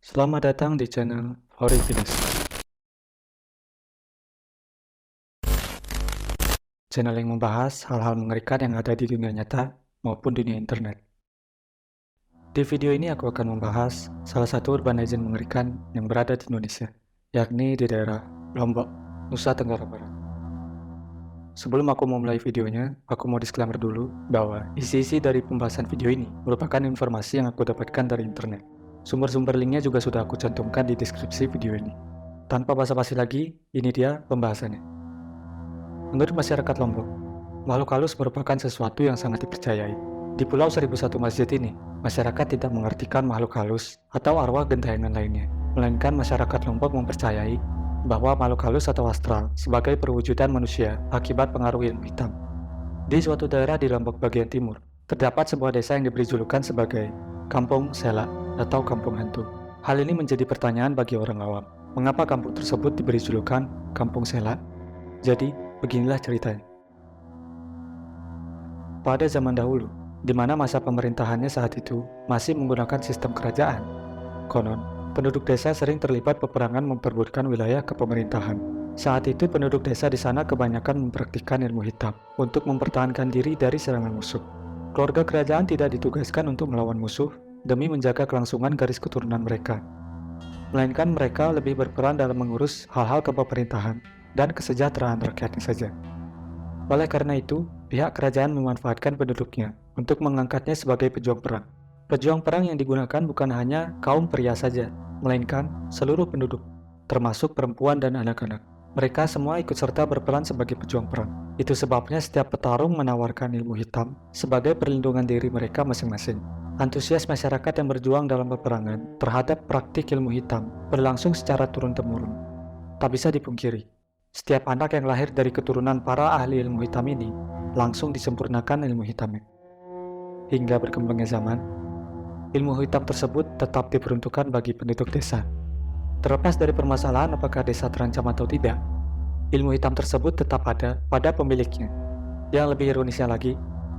Selamat datang di channel Horrifilis, channel yang membahas hal-hal mengerikan yang ada di dunia nyata maupun dunia internet. Di video ini aku akan membahas salah satu urban legend mengerikan yang berada di Indonesia, yakni di daerah Lombok, Nusa Tenggara Barat. Sebelum aku memulai videonya, aku mau disclaimer dulu bahwa isi-isi dari pembahasan video ini merupakan informasi yang aku dapatkan dari internet. Sumber-sumber linknya juga sudah aku cantumkan di deskripsi video ini. Tanpa basa-basi lagi, ini dia pembahasannya. Menurut masyarakat Lombok, makhluk halus merupakan sesuatu yang sangat dipercayai. Di Pulau 1001 Masjid ini, masyarakat tidak mengartikan makhluk halus atau arwah gentayangan lainnya, melainkan masyarakat Lombok mempercayai bahwa makhluk halus atau astral sebagai perwujudan manusia akibat pengaruh ilmu hitam. Di suatu daerah di Lombok bagian timur, terdapat sebuah desa yang diberi julukan sebagai Kampung Sela atau Kampung Hantu. Hal ini menjadi pertanyaan bagi orang awam. Mengapa kampung tersebut diberi julukan Kampung Sela? Jadi, beginilah ceritanya. Pada zaman dahulu, di mana masa pemerintahannya saat itu masih menggunakan sistem kerajaan, konon, penduduk desa sering terlibat peperangan memperebutkan wilayah kepemerintahan. Saat itu penduduk desa di sana kebanyakan mempraktikkan ilmu hitam untuk mempertahankan diri dari serangan musuh. Keluarga kerajaan tidak ditugaskan untuk melawan musuh demi menjaga kelangsungan garis keturunan mereka, melainkan mereka lebih berperan dalam mengurus hal-hal kepemerintahan dan kesejahteraan rakyatnya saja. Oleh karena itu, pihak kerajaan memanfaatkan penduduknya untuk mengangkatnya sebagai pejuang perang. Pejuang perang yang digunakan bukan hanya kaum pria saja, melainkan seluruh penduduk, termasuk perempuan dan anak-anak. Mereka semua ikut serta berperan sebagai pejuang perang. Itu sebabnya setiap petarung menawarkan ilmu hitam sebagai perlindungan diri mereka masing-masing. Antusias masyarakat yang berjuang dalam peperangan terhadap praktik ilmu hitam berlangsung secara turun-temurun. Tak bisa dipungkiri, setiap anak yang lahir dari keturunan para ahli ilmu hitam ini langsung disempurnakan ilmu hitamnya. Hingga berkembangnya zaman, ilmu hitam tersebut tetap diperuntukkan bagi penduduk desa. Terlepas dari permasalahan apakah desa terancam atau tidak, ilmu hitam tersebut tetap ada pada pemiliknya. Yang lebih ironisnya lagi,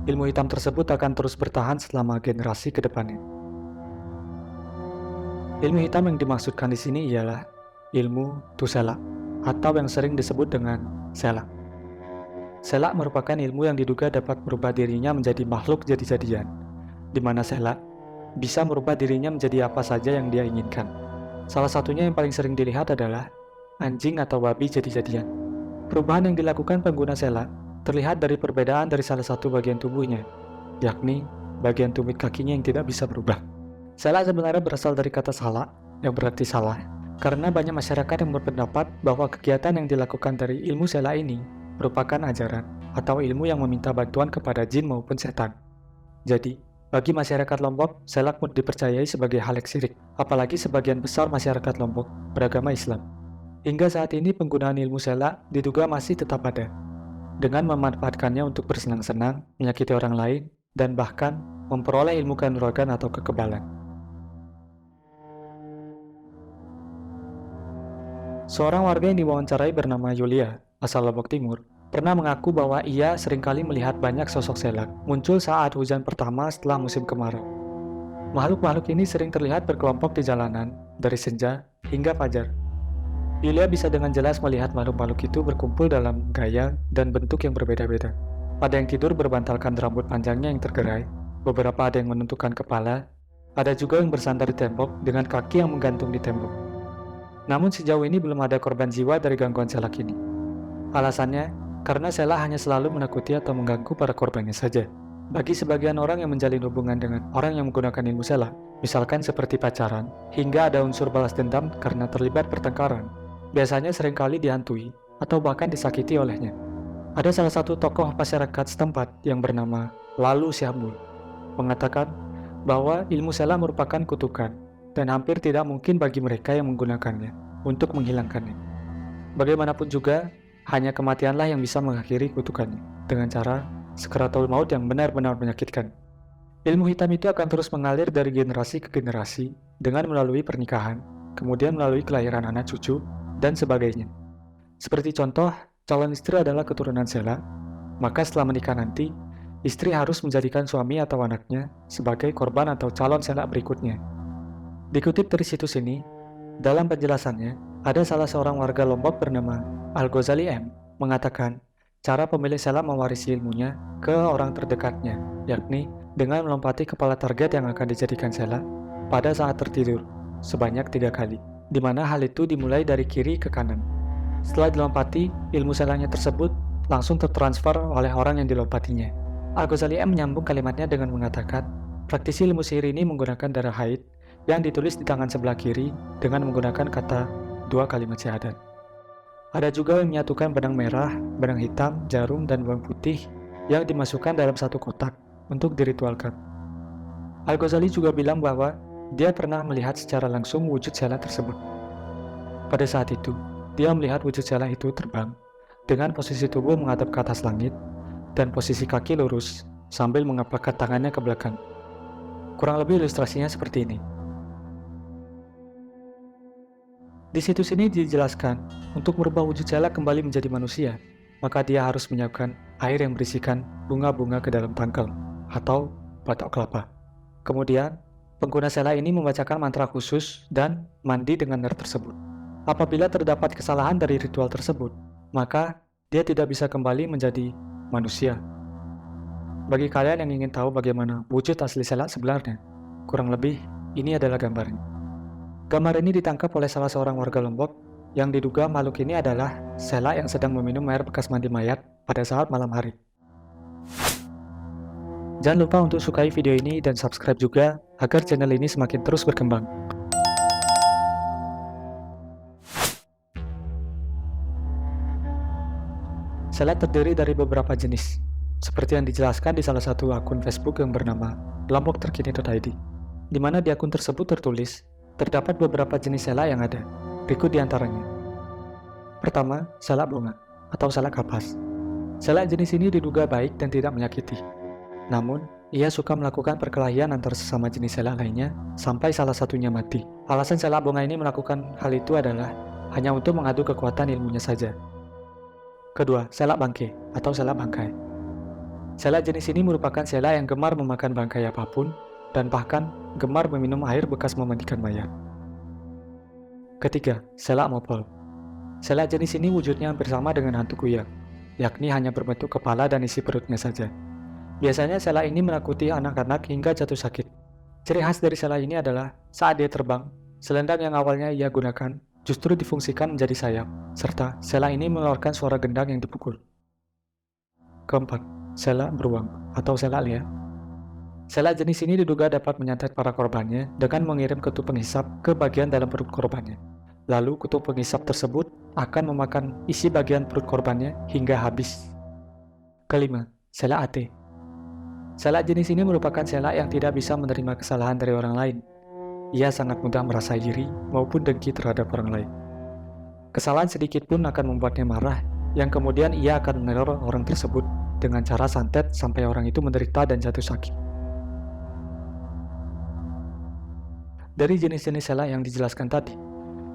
ilmu hitam tersebut akan terus bertahan selama generasi ke depannya. Ilmu hitam yang dimaksudkan di sini ialah ilmu Tusela, atau yang sering disebut dengan Selak. Selak merupakan ilmu yang diduga dapat merubah dirinya menjadi makhluk jadi-jadian, di mana Selak bisa merubah dirinya menjadi apa saja yang dia inginkan. Salah satunya yang paling sering dilihat adalah anjing atau babi jadi-jadian. Perubahan yang dilakukan pengguna Selak terlihat dari perbedaan dari salah satu bagian tubuhnya, yakni bagian tumit kakinya yang tidak bisa berubah. Selak sebenarnya berasal dari kata salak, yang berarti salah, karena banyak masyarakat yang berpendapat bahwa kegiatan yang dilakukan dari ilmu Selak ini merupakan ajaran atau ilmu yang meminta bantuan kepada jin maupun setan. Jadi, bagi masyarakat Lombok, Selak pun dipercayai sebagai hal yang syirik, apalagi sebagian besar masyarakat Lombok beragama Islam. Hingga saat ini penggunaan ilmu Selak diduga masih tetap ada, dengan memanfaatkannya untuk bersenang-senang, menyakiti orang lain, dan bahkan memperoleh ilmu kanuragan atau kekebalan. Seorang warga yang diwawancarai bernama Yulia, asal Lombok Timur, pernah mengaku bahwa ia seringkali melihat banyak sosok Selak muncul saat hujan pertama setelah musim kemarau. Makhluk-makhluk ini sering terlihat berkelompok di jalanan, dari senja hingga fajar. Yulia bisa dengan jelas melihat makhluk-makhluk itu berkumpul dalam gaya dan bentuk yang berbeda-beda. Ada yang tidur berbantalkan rambut panjangnya yang tergerai, beberapa ada yang menentukan kepala, ada juga yang bersandar di tembok dengan kaki yang menggantung di tembok. Namun sejauh ini belum ada korban jiwa dari gangguan Selak ini. Alasannya, karena Selak hanya selalu menakuti atau mengganggu para korbannya saja. Bagi sebagian orang yang menjalin hubungan dengan orang yang menggunakan ilmu Selak, misalkan seperti pacaran, hingga ada unsur balas dendam karena terlibat pertengkaran, biasanya seringkali dihantui atau bahkan disakiti olehnya. Ada salah satu tokoh masyarakat setempat yang bernama Lalu Syahbul, mengatakan bahwa ilmu Selak merupakan kutukan dan hampir tidak mungkin bagi mereka yang menggunakannya untuk menghilangkannya. Bagaimanapun juga, hanya kematianlah yang bisa mengakhiri kutukannya dengan cara sakaratul maut yang benar-benar menyakitkan. Ilmu hitam itu akan terus mengalir dari generasi ke generasi dengan melalui pernikahan, kemudian melalui kelahiran anak cucu, dan sebagainya. Seperti contoh, calon istri adalah keturunan Selak, maka setelah menikah nanti, istri harus menjadikan suami atau anaknya sebagai korban atau calon Selak berikutnya. Dikutip dari situs ini, dalam penjelasannya, ada salah seorang warga Lombok bernama Al-Ghazali M. mengatakan cara pemilik selak mewarisi ilmunya ke orang terdekatnya, yakni dengan melompati kepala target yang akan dijadikan selak pada saat tertidur sebanyak 3 kali, di mana hal itu dimulai dari kiri ke kanan. Setelah dilompati, ilmu selaknya tersebut langsung tertransfer oleh orang yang dilompatinya. Al-Ghazali M menyambung kalimatnya dengan mengatakan, praktisi ilmu sihir ini menggunakan darah haid yang ditulis di tangan sebelah kiri dengan menggunakan kata 2 kalimat syahadat. Ada juga yang menyatukan benang merah, benang hitam, jarum, dan bawang putih yang dimasukkan dalam satu kotak untuk diritualkan. Al-Ghazali juga bilang bahwa dia pernah melihat secara langsung wujud selak tersebut. Pada saat itu, dia melihat wujud selak itu terbang dengan posisi tubuh menghadap ke atas langit dan posisi kaki lurus sambil mengepakkan tangannya ke belakang. Kurang lebih ilustrasinya seperti ini. Di situs ini dijelaskan, untuk merubah wujud selak kembali menjadi manusia, maka dia harus menyiapkan air yang berisikan bunga-bunga ke dalam tangkel atau batok kelapa. Kemudian, pengguna selak ini membacakan mantra khusus dan mandi dengan air tersebut. Apabila terdapat kesalahan dari ritual tersebut, maka dia tidak bisa kembali menjadi manusia. Bagi kalian yang ingin tahu bagaimana wujud asli selak sebenarnya, kurang lebih ini adalah gambarnya. Gambar ini ditangkap oleh salah seorang warga Lombok yang diduga makhluk ini adalah selak yang sedang meminum air bekas mandi mayat pada saat malam hari. Jangan lupa untuk sukai video ini dan subscribe juga agar channel ini semakin terus berkembang. Selak terdiri dari beberapa jenis, seperti yang dijelaskan di salah satu akun Facebook yang bernama lombokterkini.id, di mana di akun tersebut tertulis, terdapat beberapa jenis selak yang ada. Berikut diantaranya. Pertama, selak bunga atau selak kapas. Selak jenis ini diduga baik dan tidak menyakiti. Namun, ia suka melakukan perkelahian antar sesama jenis selak lainnya sampai salah satunya mati. Alasan selak bunga ini melakukan hal itu adalah hanya untuk mengadu kekuatan ilmunya saja. Kedua, selak bangke atau selak bangkai. Selak jenis ini merupakan selak yang gemar memakan bangkai apapun dan bahkan gemar meminum air bekas memandikan mayat. Ketiga, selak mopol. Selak jenis ini wujudnya hampir sama dengan hantu kuyak, yakni hanya berbentuk kepala dan isi perutnya saja. Biasanya selak ini menakuti anak-anak hingga jatuh sakit. Ciri khas dari selak ini adalah saat dia terbang, selendang yang awalnya ia gunakan justru difungsikan menjadi sayap, serta selak ini mengeluarkan suara gendang yang dipukul. Keempat, selak beruang atau selak liar. Selak jenis ini diduga dapat menyantet para korbannya dengan mengirim kutub penghisap ke bagian dalam perut korbannya. Lalu kutub penghisap tersebut akan memakan isi bagian perut korbannya hingga habis. Kelima, selak ate. Selak jenis ini merupakan selak yang tidak bisa menerima kesalahan dari orang lain. Ia sangat mudah merasa iri maupun dengki terhadap orang lain. Kesalahan sedikit pun akan membuatnya marah, yang kemudian ia akan meneror orang tersebut dengan cara santet sampai orang itu menderita dan jatuh sakit. Dari jenis-jenis selak yang dijelaskan tadi,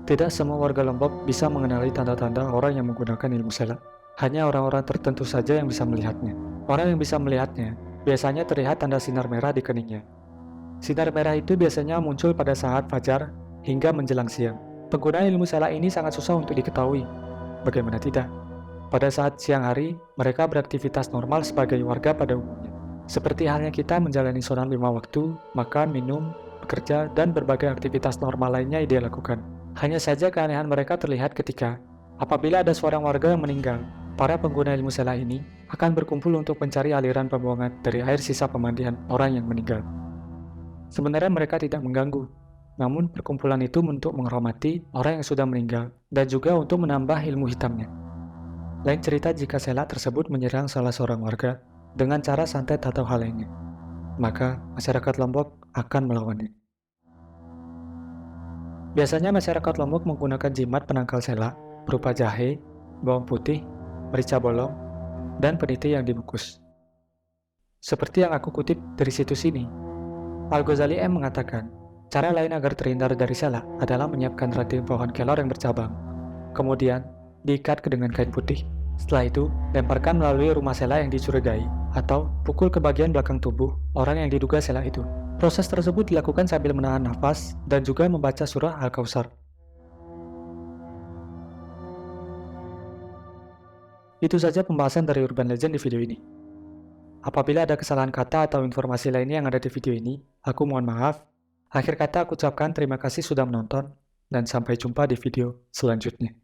tidak semua warga Lombok bisa mengenali tanda-tanda orang yang menggunakan ilmu selak. Hanya orang-orang tertentu saja yang bisa melihatnya. Orang yang bisa melihatnya biasanya terlihat tanda sinar merah di keningnya. Sinar merah itu biasanya muncul pada saat fajar hingga menjelang siang. Penggunaan ilmu selak ini sangat susah untuk diketahui. Bagaimana tidak? Pada saat siang hari, mereka beraktivitas normal sebagai warga pada umumnya. Seperti halnya kita menjalani sholat 5 waktu, makan, minum, bekerja, dan berbagai aktivitas normal lainnya yang dia lakukan. Hanya saja keanehan mereka terlihat ketika apabila ada seorang warga yang meninggal, para pengguna ilmu selak ini akan berkumpul untuk mencari aliran pembuangan dari air sisa pemandian orang yang meninggal. Sebenarnya mereka tidak mengganggu, namun perkumpulan itu untuk menghormati orang yang sudah meninggal dan juga untuk menambah ilmu hitamnya. Lain cerita jika selak tersebut menyerang salah seorang warga dengan cara santet atau hal lainnya, maka masyarakat Lombok akan melawannya. Biasanya masyarakat Lombok menggunakan jimat penangkal selak berupa jahe, bawang putih, merica bolong, dan peniti yang dibungkus. Seperti yang aku kutip dari situs ini, Al-Ghazali M mengatakan, cara lain agar terhindar dari selak adalah menyiapkan ranting pohon kelor yang bercabang, kemudian diikat dengan kain putih. Setelah itu, lemparkan melalui rumah selak yang dicurigai, atau pukul ke bagian belakang tubuh orang yang diduga selak itu. Proses tersebut dilakukan sambil menahan nafas dan juga membaca surah Al-Kautsar. Itu saja pembahasan dari Urban Legend di video ini. Apabila ada kesalahan kata atau informasi lainnya yang ada di video ini, aku mohon maaf. Akhir kata aku ucapkan terima kasih sudah menonton, dan sampai jumpa di video selanjutnya.